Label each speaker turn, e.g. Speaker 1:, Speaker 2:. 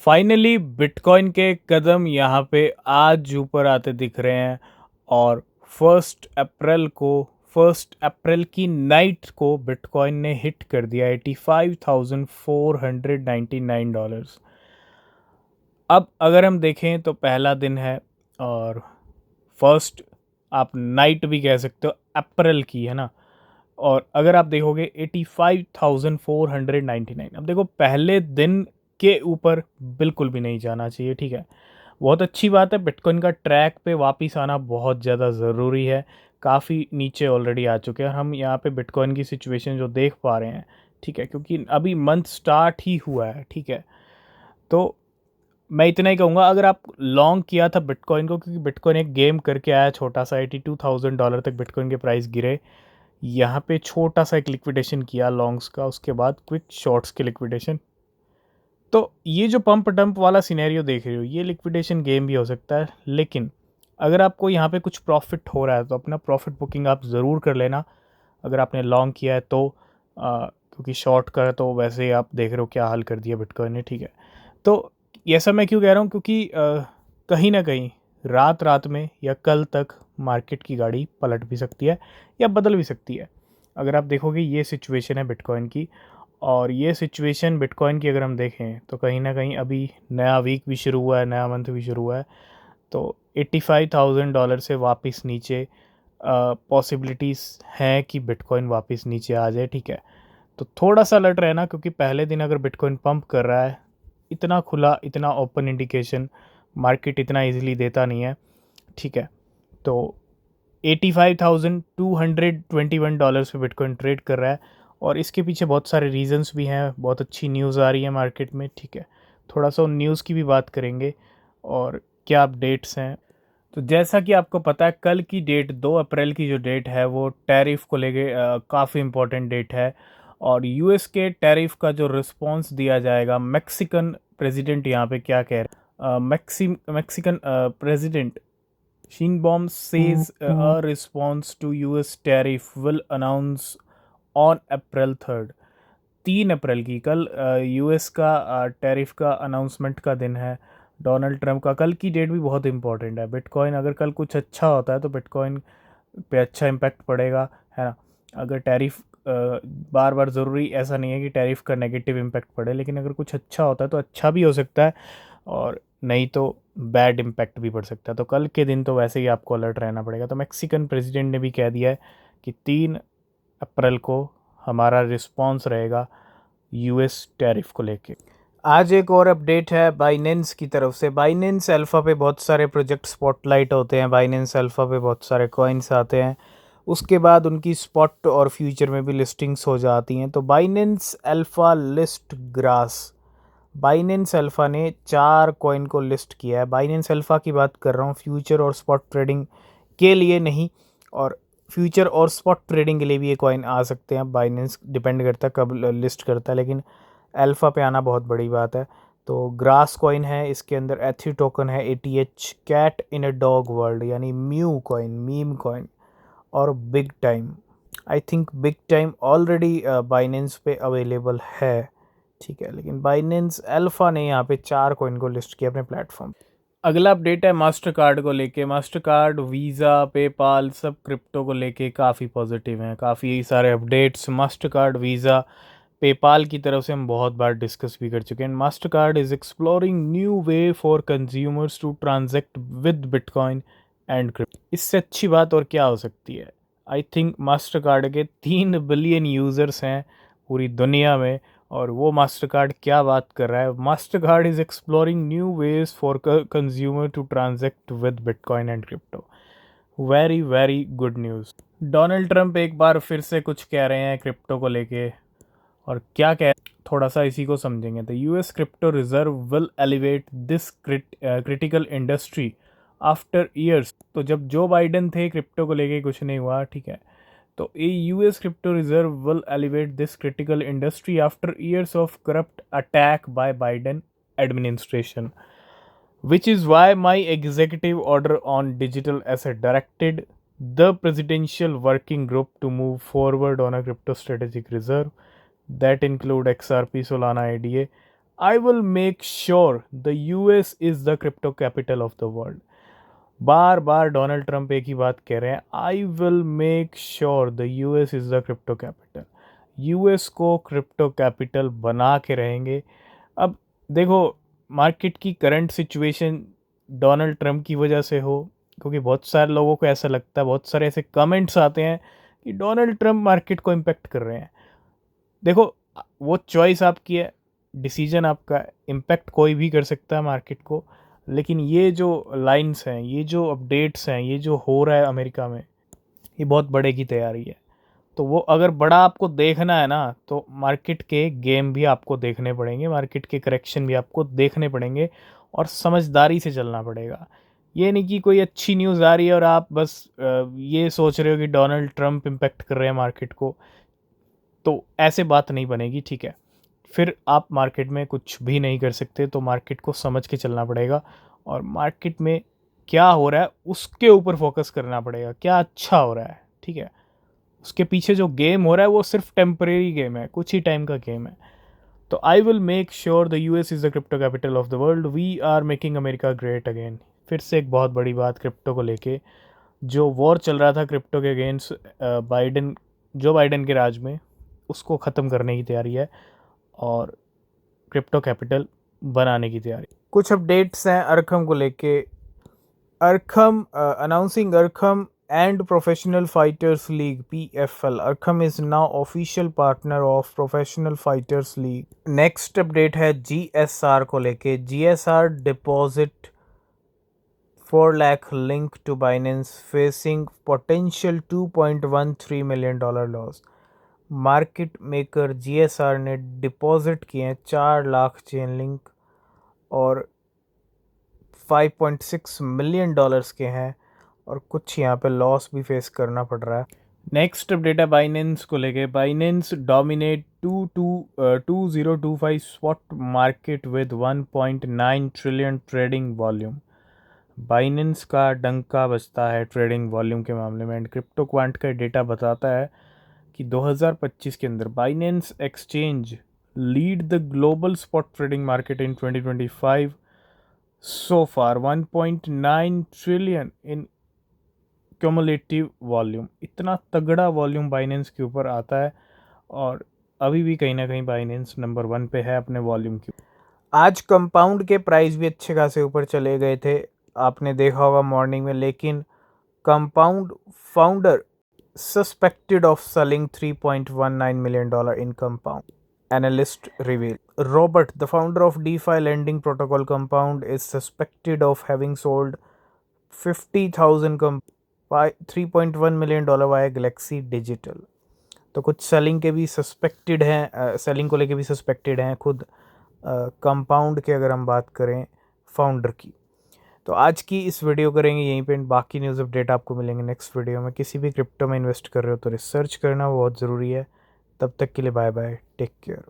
Speaker 1: Finally bitcoin के कदम यहाँ पे आज ऊपर आते दिख रहे हैं और फर्स्ट अप्रैल की नाइट को बिटकॉइन ने हिट कर दिया $85,499। अब अगर हम देखें तो पहला दिन है और फर्स्ट आप नाइट भी कह सकते हो अप्रैल की, है ना। और अगर आप देखोगे 85,499। अब देखो पहले दिन के ऊपर बिल्कुल भी नहीं जाना चाहिए, ठीक है। बहुत अच्छी बात है, बिटकॉइन का ट्रैक पे वापस आना बहुत ज़्यादा ज़रूरी है। काफ़ी नीचे ऑलरेडी आ चुके हैं। हम यहाँ पे बिटकॉइन की सिचुएशन जो देख पा रहे हैं, ठीक है, क्योंकि अभी मंथ स्टार्ट ही हुआ है, ठीक है। तो मैं इतना ही कहूँगा, अगर आप लॉन्ग किया था बिटकॉइन को, क्योंकि बिटकॉइन एक गेम करके आया छोटा सा, $82,000 तक बिटकॉइन के प्राइस गिरे। यहाँ पे छोटा सा एक लिक्विडेशन किया लॉन्ग्स का, उसके बाद क्विक शॉर्ट्स के लिक्विडेशन। तो ये जो पंप डंप वाला सिनेरियो देख रहे हो, ये लिक्विडेशन गेम भी हो सकता है, लेकिन अगर आपको यहाँ पे कुछ प्रॉफिट हो रहा है तो अपना प्रॉफिट बुकिंग आप ज़रूर कर लेना। अगर आपने लॉन्ग किया है तो क्योंकि शॉर्ट का तो वैसे ही आप देख रहे हो क्या हाल कर दिया बिटकॉइन ने, ठीक है। तो ऐसा मैं क्यों कह रहा हूँ, क्योंकि कहीं ना कहीं रात रात में या कल तक मार्केट की गाड़ी पलट भी सकती है या बदल भी सकती है। अगर आप देखोगे ये सिचुएशन है बिटकॉइन की, और ये सिचुएशन बिटकॉइन की अगर हम देखें तो कहीं ना कहीं अभी नया वीक भी शुरू हुआ है, नया मंथ भी शुरू हुआ है। तो $85,000 से वापस नीचे पॉसिबिलिटीज़ हैं कि बिटकॉइन वापस नीचे आ जाए, ठीक है। तो थोड़ा सा अलर्ट रहना, क्योंकि पहले दिन अगर बिटकॉइन पंप कर रहा है, इतना खुला, इतना ओपन इंडिकेशन मार्केट इतना इजीली देता नहीं है, ठीक है। तो $85,221 पे बिटकॉइन ट्रेड कर रहा है, और इसके पीछे बहुत सारे रीजंस भी हैं। बहुत अच्छी न्यूज़ आ रही है मार्केट में, ठीक है। थोड़ा सा उन न्यूज़ की भी बात करेंगे और क्या अपडेट्स हैं। तो जैसा कि आपको पता है, कल की डेट 2 अप्रैल की जो डेट है वो टैरिफ को लेके काफ़ी इम्पोर्टेंट डेट है। और यूएस के टैरिफ का जो रिस्पॉन्स दिया जाएगा, मैक्सिकन प्रेसिडेंट यहाँ पे क्या कह रहे हैं, Mexican president Sheinbaum says a response to US tariff will announce on April 3rd। 3 अप्रैल की कल यूएस का टैरिफ का अनाउंसमेंट का दिन है, डोनाल्ड ट्रंप का। कल की डेट भी बहुत इंपॉर्टेंट है। बिटकॉइन अगर कल कुछ अच्छा होता है तो बिटकॉइन पे अच्छा इम्पैक्ट पड़ेगा, है ना। अगर टैरिफ बार बार ज़रूरी ऐसा नहीं है कि टैरिफ का नेगेटिव इम्पैक्ट पड़े, लेकिन अगर कुछ अच्छा होता है तो अच्छा भी हो सकता है, और नहीं तो बैड इम्पैक्ट भी पड़ सकता है। तो कल के दिन तो वैसे ही आपको अलर्ट रहना पड़ेगा। तो मैक्सिकन प्रेसिडेंट ने भी कह दिया है कि 3 अप्रैल को हमारा रिस्पॉन्स रहेगा यूएस टैरिफ को लेके। आज एक और अपडेट है बाइनेंस की तरफ से। बाइनेंस अल्फ़ा पे बहुत सारे प्रोजेक्ट स्पॉटलाइट होते हैं, बाइनेंस अल्फ़ा पे बहुत सारे कॉइन्स आते हैं, उसके बाद उनकी स्पॉट और फ्यूचर में भी लिस्टिंग्स हो जाती हैं। तो Binance alpha list grass, Binance alpha ने 4 कॉइन को लिस्ट किया है। बाइनेंस अल्फ़ा की बात कर रहा हूँ, फ्यूचर और स्पॉट ट्रेडिंग के लिए नहीं, और फ्यूचर और स्पॉट ट्रेडिंग के लिए भी ये कॉइन आ सकते हैं। बाइनेंस डिपेंड करता है कब लिस्ट करता है, लेकिन अल्फ़ा पे आना बहुत बड़ी बात है। तो ग्रास कॉइन है, इसके अंदर एथी टोकन है, ATH cat in a dog world, यानी म्यू कॉइन, मीम कॉइन, और big time. I think big time already Binance पे अवेलेबल है, ठीक है, लेकिन बाइनेंस अल्फ़ा ने यहाँ पे 4 कॉइन को लिस्ट किया अपने प्लेटफॉर्म। अगला अपडेट है मास्टर कार्ड को लेके। मास्टर कार्ड, वीज़ा, पेपाल सब क्रिप्टो को लेके काफ़ी पॉजिटिव हैं। काफ़ी सारे updates master card, visa, PayPal की तरफ से हम बहुत बार डिस्कस भी कर चुके हैं। Mastercard is exploring new way for consumers to transact with bitcoin and crypto. इससे अच्छी बात और क्या हो सकती है। आई थिंक मास्टर कार्ड के 3 बिलियन यूज़र्स हैं पूरी दुनिया में, और वो मास्टर कार्ड क्या बात कर रहा है। Mastercard is exploring new ways for consumer to transact with bitcoin and crypto. Very very good news. Donald Trump एक बार फिर से कुछ कह रहे हैं क्रिप्टो को लेके, और क्या कह, थोड़ा सा इसी को समझेंगे। तो US crypto reserve will elevate this critical industry after years. तो जब जो बाइडन थे क्रिप्टो को लेके कुछ नहीं हुआ, ठीक है। तो a US crypto reserve will elevate this critical industry after years of corrupt attack by Biden administration, which is why my executive order on digital asset directed the presidential working group to move forward on a crypto strategic reserve that include XRP, Solana, ADA, I will make sure the US is the crypto capital of the world. Bar bar Donald Trump एक ही बात कह रहे हैं, आई will make sure the US is the crypto capital. US को crypto capital बना के रहेंगे। अब देखो, मार्केट की करंट सिचुएशन डोनाल्ड ट्रंप की वजह से हो, क्योंकि बहुत सारे लोगों को ऐसा लगता है, बहुत सारे ऐसे कमेंट्स आते हैं कि डोनाल्ड ट्रंप मार्केट को इम्पेक्ट कर रहे हैं। देखो, वो चॉइस आपकी है, डिसीजन आपका है, इम्पैक्ट कोई भी कर सकता है मार्केट को, लेकिन ये जो लाइंस हैं, ये जो अपडेट्स हैं, ये जो हो रहा है अमेरिका में, ये बहुत बड़े की तैयारी है। तो वो अगर बड़ा आपको देखना है ना, तो मार्केट के गेम भी आपको देखने पड़ेंगे, मार्केट के करेक्शन भी आपको देखने पड़ेंगे, और समझदारी से चलना पड़ेगा। ये नहीं कि कोई अच्छी न्यूज़ आ रही है और आप बस ये सोच रहे हो कि डोनाल्ड ट्रंप इम्पेक्ट कर रहे हैं मार्केट को, तो ऐसे बात नहीं बनेगी, ठीक है। फिर आप मार्केट में कुछ भी नहीं कर सकते, तो मार्केट को समझ के चलना पड़ेगा, और मार्केट में क्या हो रहा है उसके ऊपर फोकस करना पड़ेगा, क्या अच्छा हो रहा है, ठीक है। उसके पीछे जो गेम हो रहा है वो सिर्फ टेम्परेरी गेम है, कुछ ही टाइम का गेम है। तो I will make sure the US is the crypto capital of the world, we are making America great again. फिर से एक बहुत बड़ी बात क्रिप्टो को लेके, जो वॉर चल रहा था क्रिप्टो के अगेंस्ट बाइडन, जो बाइडन के राज में, उसको ख़त्म करने की तैयारी है और क्रिप्टो कैपिटल बनाने की तैयारी। कुछ अपडेट्स हैं अरखम को लेके। अरखम announcing अरखम and Professional Fighters League PFL. Arkham is now official partner of Professional Fighters League. Next update है GSR को लेके। GSR deposit 4 lakh link to Binance facing potential $2.13 million loss. Market maker GSR ने deposit किए हैं 4 lakh chain link और $5.6 million के हैं, और कुछ यहाँ पे लॉस भी फेस करना पड़ रहा है। नेक्स्ट अपडेट है बाइनेंस को लेके। Binance dominate 2025 spot market with 1.9 trillion trading volume. Binance का डंका बजता है ट्रेडिंग वॉल्यूम के मामले में, एंड क्रिप्टो क्वांट का डेटा बताता है कि 2025 के अंदर Binance exchange lead the global spot trading market in 2025 so far 1.9 trillion in cumulative volume. इतना तगड़ा वॉल्यूम बाइनेंस के ऊपर आता है, और अभी भी कहीं ना कहीं बाइनेंस नंबर 1 पे है अपने वॉल्यूम की। आज कंपाउंड के प्राइस भी अच्छे खासे ऊपर चले गए थे, आपने देखा होगा मॉर्निंग में, लेकिन compound founder suspected of selling $3.19 million in compound, analyst reveal. Robert, the founder of DeFi lending protocol Compound, is suspected of having sold 50,000 $3.1 million via Galaxy Digital. तो कुछ सेलिंग के भी सस्पेक्टेड हैं, सेलिंग को लेके भी सस्पेक्टेड हैं खुद कंपाउंड के, अगर हम बात करें फाउंडर की। तो आज की इस वीडियो करेंगे यहीं पे, बाकी न्यूज़ अपडेट आपको मिलेंगे नेक्स्ट वीडियो में। किसी भी क्रिप्टो में इन्वेस्ट कर रहे हो तो रिसर्च करना बहुत ज़रूरी है। तब तक के लिए बाय बाय, टेक केयर।